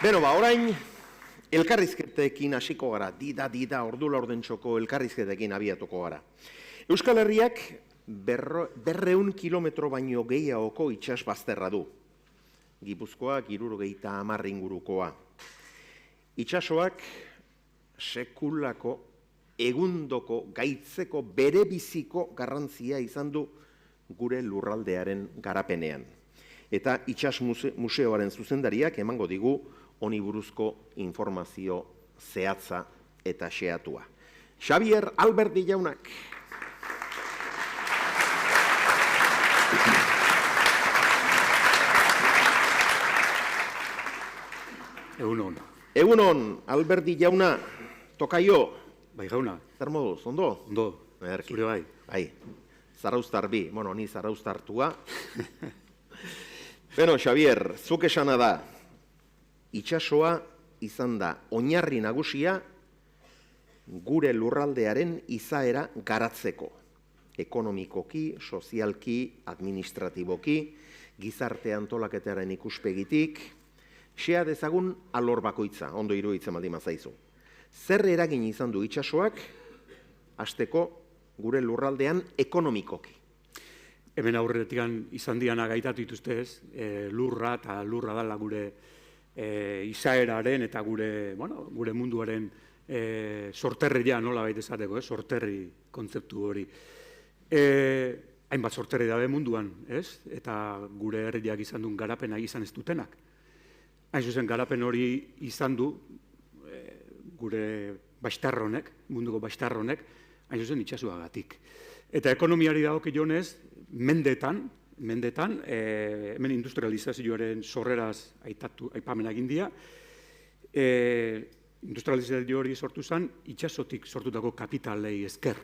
Beno, orain elkarrizketekin hasiko gara, dida, ordu laurdentxoko elkarrizketekin abiatuko gara. Euskal Herriak 200 kilometro baino gehiagoko itsas bazterra du. Gipuzkoak 70 ingurukoa. Itsasoak sekulako, egundoko, gaitzeko, berebiziko garrantzia izan du gure lurraldearen garapenean. Eta itsas museoaren zuzendariak emango digu honi buruzko informazio zehatza eta xehatua. Xabier Alberdi jaunak. Egunon. Egunon, Alberdi jauna, tokaio. Bai, jauna. Zer moduz, ondo? Ondo, zure bai. Bai, zarauztar bi, ni zarauztartua. Beno, Xabier, zuk esana da, itsasoa izan da oinarri nagusia gure lurraldearen izaera garatzeko. Ekonomikoki, sozialki, administratiboki, gizarte antolaketaren ikuspegitik, xea dezagun alor bakoitza, ondo iruditzen baldin bazaizu. Zer eragin izan du itsasoak, hasteko gure lurraldean ekonomikoki? Hemen aurretik izan diana gaitatu dituzte ez, lurra eta lurra dala gure izaeraren eta gure munduaren sorterria nola baita esateko, sorterri kontzeptu hori. Hainbat sorterri dabe munduan, ez? Eta gure herriak izan duen garapena izan ez dutenak. Hain zuzen garapen hori izan du gure bastarronek, munduko bastarronek, hain zuzen itsasoagatik. Eta ekonomiari dagokionez, mendetan, hemen industrializazioaren sorreraz aipamen egin dira, industrializazio hori sortu zen, itsasotik sortutako kapitalei esker,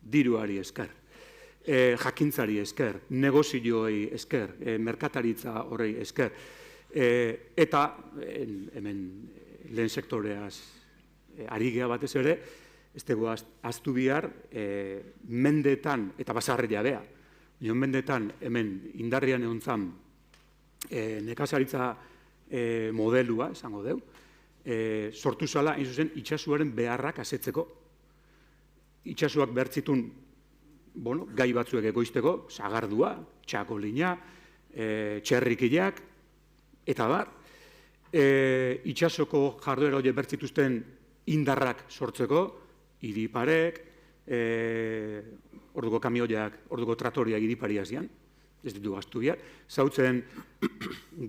diruari esker, jakintzari esker, negozioei esker, merkataritza horrei esker, eta hemen lehen sektoreaz ari gea batez ere, ez dugu aztu bihar mendetan eta basarria bea. Mendetan hemen indarrian egon zan nekazaritza modelua, esango deu, sortu zala, hain zuzen, itsasoaren beharrak asetzeko. Itsasoak behartzitun gai batzuek egoizteko, sagardua, txakolina, txerrikileak, eta bar, itsasoko jarduera hori behartzituzten indarrak sortzeko, iriparek, orduko kamioiak, orduko traktoriak iripariak zian, ez ditu gaztu bihar, zautzen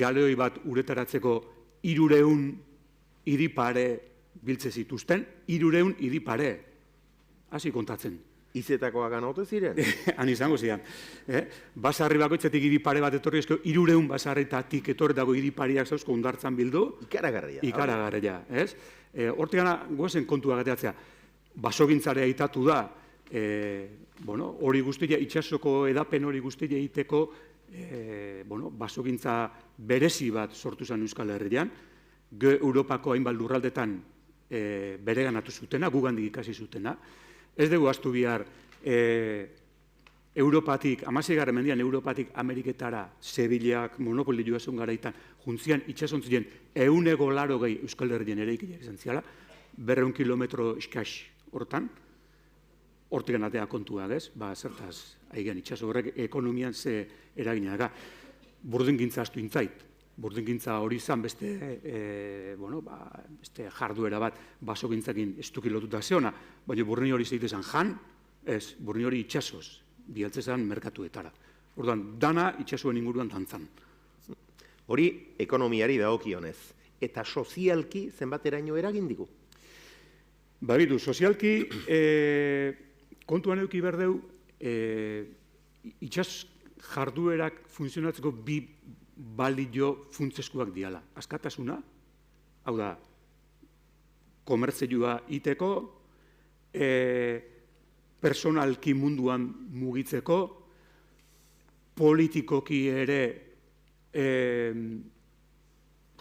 galeoi bat uretaratzeko 300 iripare biltze zituzten, 300 iripare, hasi kontatzen. Izetakoak ganaute ziren? Han izango zian. Basarri bakoitzetik iripare bat etorri, 300 basarritatik etorri dago iripariak zauzko ondartzan bildu. Ikaragarria. Ikaragarria, ez? Hortik gana, goazen kontua gateatzea, basogintzarea itatu da, hori guztia, itsasoko edapen hori guztia egiteko, basogintza berezi bat sortu zen Euskal Herrian, Europako hainbat lurraldetan bereganatu zutena, gugandik ikasi zutena. Ez dugu aztu bihar, Europatik, 16. mendian Europatik Ameriketara, Sevillak, monopolioa zuen garaitan, juntzian itsasontzien 180 Euskal Herrian ere ikileak izan ziala, 200 kilometro eskas hortan, hortik ganatea kontuak ez, zertaz, haigean itsaso horrek ekonomian ze eragina. Burdingintza astu intzait, burdingintza hori izan beste jarduera bat basogintzakin estuki lotuta zeona, baina burdin hori zeite zen jan, ez, burdin hori itsasoz, bialtze zen merkatuetara. Orduan, dana itsasoen inguruan dantzan. Hori ekonomiari dagokionez, eta sozialki zenbateraino eragin digu? Bagitu, sozialki, kontuan euki berdeu, itsas jarduerak funtzionatzeko bi balio funtsezkoak diala. Askatasuna, hau da, komertzioa iteko, personalki munduan mugitzeko, politikoki ere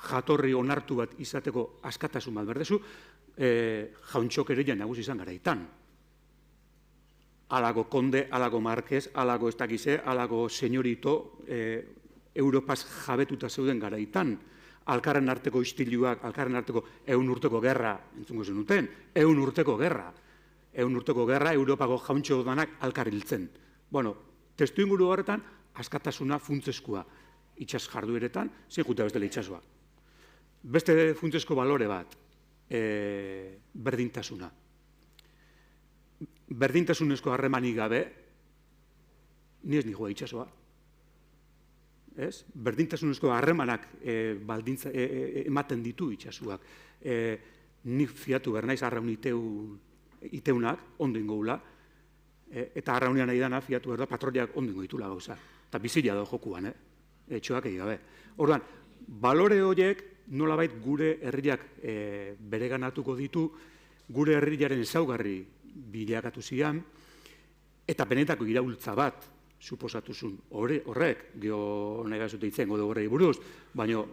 jatorri onartu bat izateko askatasun bat berdezu, jauntxok ere nagusi izan garaitan. Alago konde, alago marquez, alago ez dakize, alago senyorito, Europaz jabetuta zeuden garaitan. alkarren arteko istiluak, alkarren arteko 100 urteko gerra, entzungo zenuten, 100 urteko gerra. 100 urteko gerra, Europako jauntxo danak alkar hiltzen. Bueno, testu inguru horretan, askatasuna funtsezkoa itxas jardueretan, zein jutea bestela itxasua. Beste funtsezko balore bat, berdintasuna. Berdintasunezko harremanik gabe, ni ez nigoa itxasua. Berdintasunezko harremanak ematen ditu itxasuak. Nik fiatu bernaiz arraun iteunak, ondo ingoula, eta arraunean nahi dana fiatu berda patroliak ondo ingo ditula gauza. Eta bizila da jokuan, etxoak egigabe. Orduan, balore horiek nolabait gure herriak bereganatuko ditu, gure herriaren ezaugarri bilakatu zian, eta benetako iraultza bat suposatuzun horrek, geho nahi gazute itzen gode horrei buruz, baina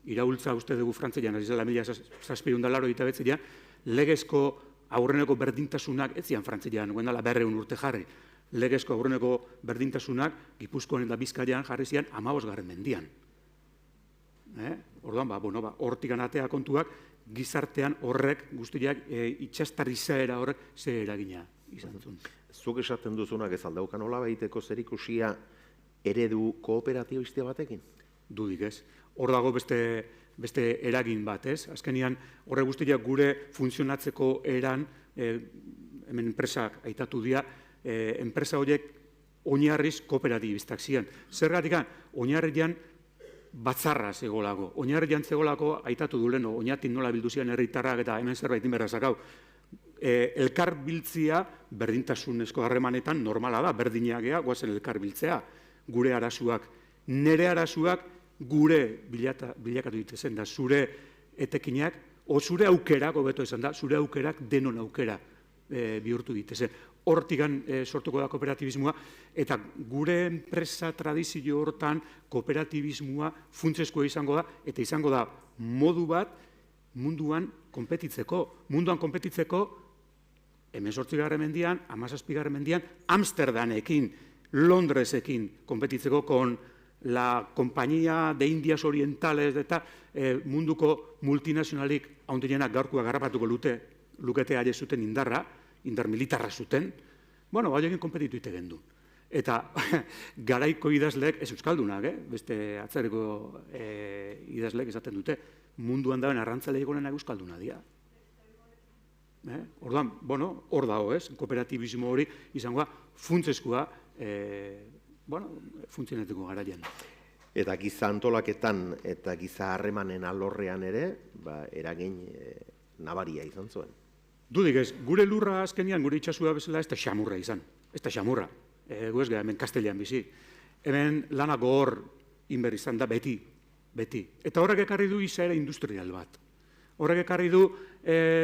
iraultza uste dugu frantzian, azizela 1780 legezko aurreneko berdintasunak, ez zian frantzian, guen dala 200 urte jarri, legezko aurreneko berdintasunak, Gipuzkoan eta Bizkaian jarri zian 15. mendian. Orduan, hortik anatea kontuak, gizartean horrek guztiak itxastar izaera horrek ze eragina izan duzun. Zuk esaten duzunak ez aldaukan hola baiteko zerikusia eredu kooperatibistia batekin? Dudik ez. Hor dago beste eragin bat, ez? Azkenian, horre guztiak gure funtzionatzeko eran, hemen enpresak aitatu dira, enpresa horiek oinarriz kooperatibistak zian. Zergatik, oinarrian batzarra zegolako. Oinarrian zegolako aitatu du leno, oinatik nola bildu zian herritarrak eta hemen zerbait inberra zakau. Elkar biltzia berdintasunezko harremanetan normala da, berdinak gea, guazen elkar biltzea. Gure arazuak, nere arazuak gure bilakatu ditezen da, zure etekinak, o zure aukerak, hobeto esan da, zure aukerak denon aukera bihurtu ditezen. Hortigan sortuko da kooperatibismoa, eta gure enpresa tradizio hortan kooperatibismoa funtsezkoa izango da, eta izango da modu bat munduan konpetitzeko. Munduan konpetitzeko, 18. mendian, 17. mendian, Amsterdamekin, Londresekin konpetitzeko kon la Compañía de Indias Orientales eta munduko multinazionalik hauntenenak gaurkoa garrapatuko lukete aile zuten indarra, indar militarra zuten, bueno, baina konpetitu ite gendu. Eta garaiko idazleek, ez euskaldunak, beste atzereko idazleek esaten dute, munduan dauen arrantzaleik gonenak euskalduna dira. Orduan, bueno, hor dago, kooperatibismo hori izangoa funtsezkoa, funtzionatuko garaian. Eta giza antolaketan eta giza harremanen alorrean ere, eragin nabaria izan zuen. Dudik ez, gure lurra azkenian, gure itxasua bezala, ez da xamurra izan. Ez da xamurra. Gu ez gara, hemen Kastelian bizi. Hemen lanak hor inber izan da beti. Eta horrek ekarri du izaera industrial bat. Horrek ekarri du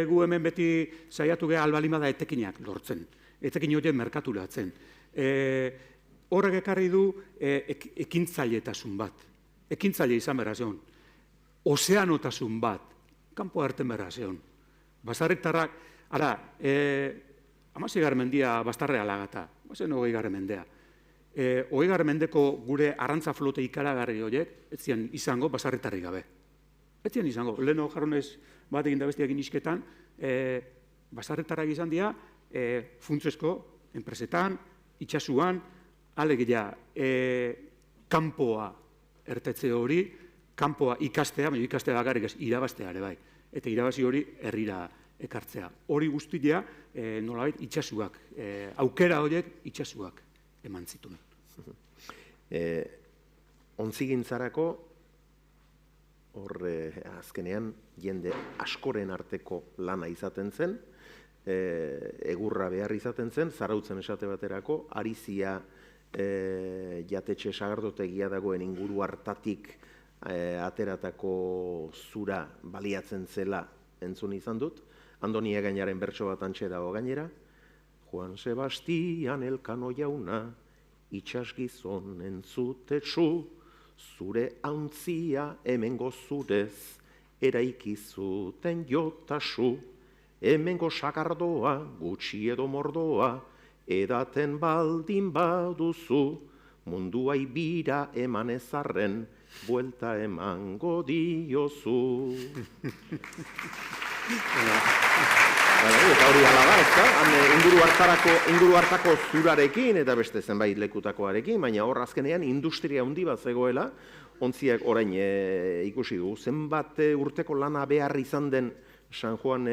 gu hemen beti saiatu geha albalima da etekinak lortzen. Etekin horien merkaturatzen. Horrek ekarri du ekintzaileetasun bat. Ekintzaile izan behar zeon. Ozeanotasun bat. Kanpo harten behar zeon. Basarritarrak, ara, 16. mendia bastarrea lagata, 20. mendea. 20. mendeko gure arrantza flote ikaragarri horiek, ez zian izango basarritarri gabe. Ez zian izango, leheno jarronez bat egin da bestiak inisketan, basarritarrak izan dira, funtsezko, enpresetan, itxasuan, alegia, kanpoa ertetze hori, kanpoa ikastea, baina ikastea bakarrik ez, irabaztea ere bai. Eta irabazi hori herrira ekartzea. Hori guztia nolabait itxasuak, aukera horiek itxasuak eman zituen. Ontzigintzarako, azkenean jende askoren arteko lana izaten zen, egurra behar izaten zen, zarautzen esate baterako, arizia jatetxe sagardotegia dagoen inguru hartatik ateratako zura baliatzen zela entzun izan dut. Andoni Egainaren bertso bat antxe dago gainera. Juan Sebastian Elkano jauna, itxasgizon entzutetsu, zure hauntzia hemengo zurez, eraikizuten jotasu, hemengo sakardoa, gutxi edo mordoa, edaten baldin baduzu, munduai bira eman ezarren, buelta emango diozu. Eta hori ala da, ezta? Inguru hartako zurarekin eta beste zenbait lekutakoarekin, baina hor azkenean industria handi bat zegoela, ontziak orain ikusi du, zenbat urteko lana behar izan den San Juan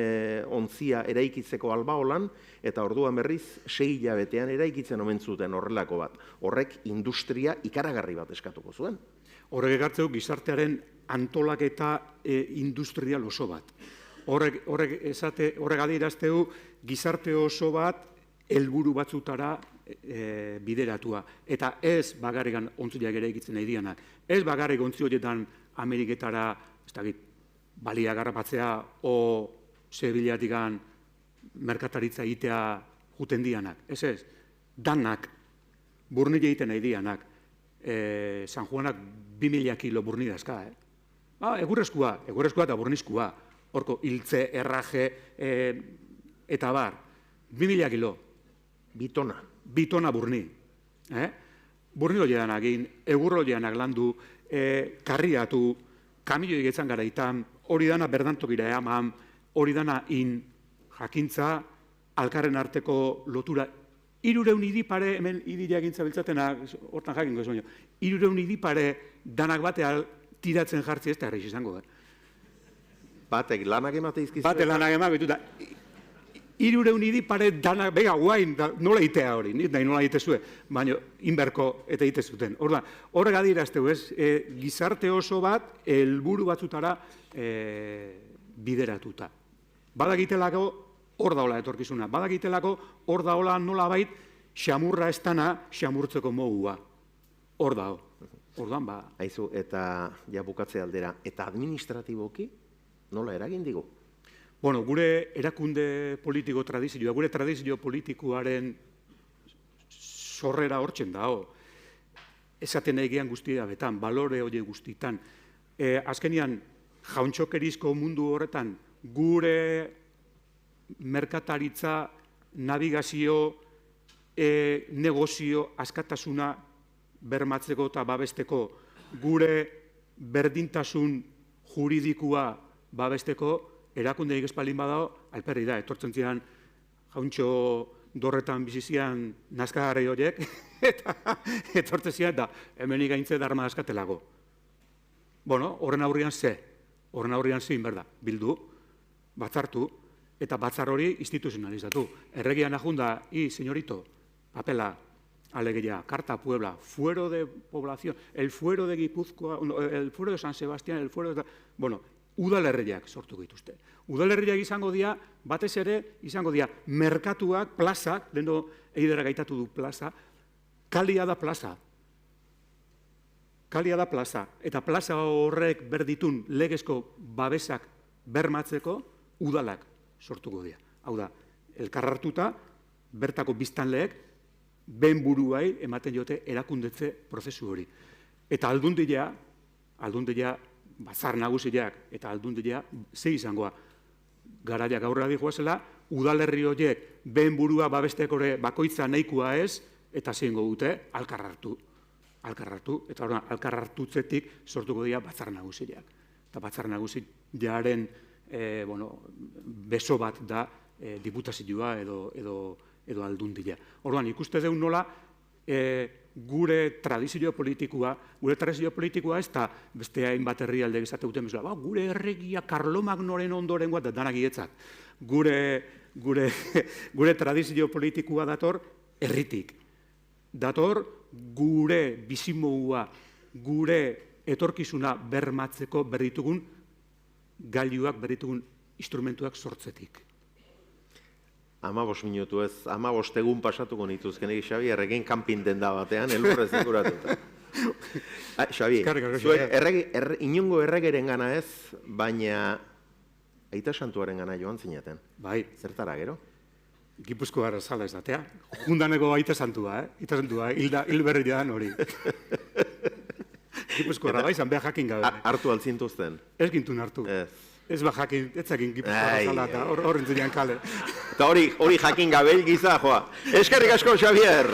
ontzia eraikitzeko Albaolan, eta orduan berriz 6 hilabetean eraikitzen omen zuten horrelako bat. Horrek industria ikaragarri bat eskatuko zuen. Horrek ekartzeu gizartearen antolaketa industrial oso bat. Horrek adierazteu gizarte oso bat helburu batzutara bideratua. Eta ez bagarrigan ontziak eraikitzen nahi dianak. Ez bagarrik ontzi horietan Ameriketara, ez dakit, balia garrapatzea o Sevillatikan merkataritza egitea juten dianak. Ez, danak burnila egiten nahi dianak. San Juanak 2000 kilo burnila eska, egurrezkoa eta burnizkoa. Horko, hiltze, erraje, eta bar. 2000 kilo. Bitona burni. Burnilo jedanak egin, egurro jedanak landu, karriatu, kamilo egetzan garaitan, hori dana berdantokira eaman, hori dana jakintza, alkarren arteko lotura. 300 idipare, hemen idila egintza biltzatena, hortan jakingo ez baino, 300 idipare danak batea tiratzen jartzi ez da erraiz izango. Batek lanak emate izkizu? Batek lanak emate betuta. 300 idipare danak, bega guain, nola itea hori, nahi nola itezue, baina inberko eta itezuten. Horrek adierazteu ez, gizarte oso bat, helburu batzutara bideratuta. Badakitelako hor daola etorkizuna, badakitelako hor daola nola bait, xamurra ez dana, xamurtzeko mogua. Hor dao. Orduan, ba. Aizu, eta ja bukatze aldera, eta administratiboki nola eragin digu? Bueno, gure erakunde politiko tradizioa, gure tradizio politikoaren sorrera hortzen dao. Esaten egian guztia betan, balore hori guztitan. Azkenian, jauntxokerizko mundu horretan, gure merkataritza, navigazio, negozio, askatasuna bermatzeko eta babesteko, gure berdintasun juridikua babesteko, erakundeik espaldin badao, alperri da, etortzen zian jauntxo dorretan bizizian nazkagarri horiek, eta etortzen zian, eta hemenik gaintze darma askatelago. Bueno, horren aurrian ze? Horren aurrian zein berda, bildu, batzartu, eta batzar hori instituzionalizatu. Erregian ajunda, señorito, papela, alegia, Carta Puebla, fuero de población, el fuero de Gipuzkoa, el fuero de San Sebastián, el fuero de... Bueno, udalerriak sortu dituzte. Udalerriak izango dira, batez ere, izango dira, merkatuak, plazak, leheno eidera gaitatu du plaza, kalia da plaza. Kalia da plaza. Eta plaza horrek berditun legezko babesak bermatzeko udalak sortuko dira. Hau da, elkarrartuta, bertako biztanleek, ben buruai ematen jote erakundetze prozesu hori. Eta aldundia, batzar nagusiak eta aldundia, ze izangoa. Garaiak aurrera dihoazela, udalerri horiek ben burua babestekore bakoitza nahikoa ez, eta zeingo dute alkarrartu. Eta alkarrartutzetik sortuko dira batzar nagusiak. Eta batzar nagusiaren beso bat da diputazioa edo aldundia. Orduan, ikuste deun nola, gure tradizio politikoa ez da beste hainbat herrialde esate duten bezala, gure erregia Karlomagnoren ondorengoa da danak ietzat. Gure tradizio politikoa dator herritik. Dator gure bizimogua, gure etorkizuna bermatzeko berditugun gailuak, berditugun instrumentuak sortzetik. 15 minutu ez, 15 egun pasatuko nituzken egin, Xabi, erregin kanpin denda batean, elurrez dekuratuta. Xabi, inongo erregeren gana ez, baina Aita Santuaren gana joan zinaten. Bai. Zertara, gero? Gipuzkoa zala ez datea. Jundaneko Aita Santua, Aita Santua, hil berri dan hori. Gipuzkoa bai, zan behar jakin gabe. Hartu altzintuzten? Ez gintun hartu. Ez ba jakin, ez zakin Gipuzkoa zala eta horren zidean kale. Eta hori jakin gabel giza, joa. Eskerrik asko, Xavier!